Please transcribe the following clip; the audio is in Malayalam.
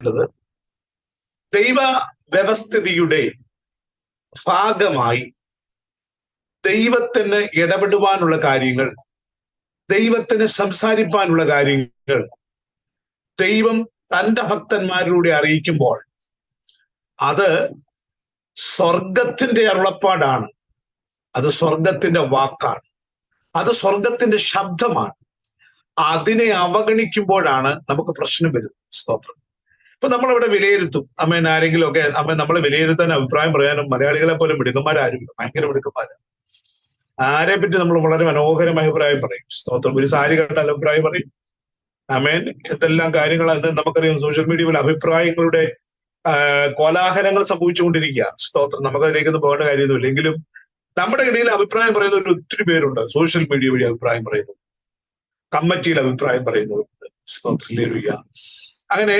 മനസ്സിലാക്കേണ്ടത്, ദൈവ വ്യവസ്ഥിതിയുടെ ഭാഗമായി ദൈവത്തിന് ഇടപെടുവാനുള്ള കാര്യങ്ങൾ, ദൈവത്തിന് സംസാരിപ്പാനുള്ള കാര്യങ്ങൾ ദൈവം തന്റെ ഭക്തന്മാരിലൂടെ അറിയിക്കുമ്പോൾ അത് സ്വർഗത്തിന്റെ അരുളപ്പാടാണ്, അത് സ്വർഗത്തിന്റെ വാക്കാണ്, അത് സ്വർഗത്തിന്റെ ശബ്ദമാണ്. അതിനെ അവഗണിക്കുമ്പോഴാണ് നമുക്ക് പ്രശ്നം വരുന്നത്. സ്തോത്രം. ഇപ്പൊ നമ്മളിവിടെ വിലയിരുത്തും, ആരെങ്കിലും ഒക്കെ നമ്മളെ വിലയിരുത്താൻ അഭിപ്രായം പറയാനും മലയാളികളെ പോലെ മിടുക്കന്മാരാരും ഭയങ്കര മിടുക്കന്മാരാണ്. ആരെ പറ്റി നമ്മൾ വളരെ മനോഹരമായ അഭിപ്രായം പറയും. സ്തോത്രം. ഒരു സാരി കണ്ടാൽ അഭിപ്രായം പറയും. എന്തെല്ലാം കാര്യങ്ങളാണ് നമുക്കറിയാം. സോഷ്യൽ മീഡിയയിൽ അഭിപ്രായങ്ങളുടെ കോലാഹലങ്ങൾ സംഭവിച്ചുകൊണ്ടിരിക്കുക. സ്തോത്രം. നമുക്കതിലേക്കൊന്നും പോകേണ്ട കാര്യമൊന്നുമില്ല. എങ്കിലും നമ്മുടെ ഇടയിൽ അഭിപ്രായം പറയുന്നവർ ഒത്തിരി പേരുണ്ട്. സോഷ്യൽ മീഡിയ വഴി അഭിപ്രായം പറയുന്നു, കമ്മിറ്റിയിൽ അഭിപ്രായം പറയുന്നവരുണ്ട്. സ്തോത്രം. അങ്ങനെ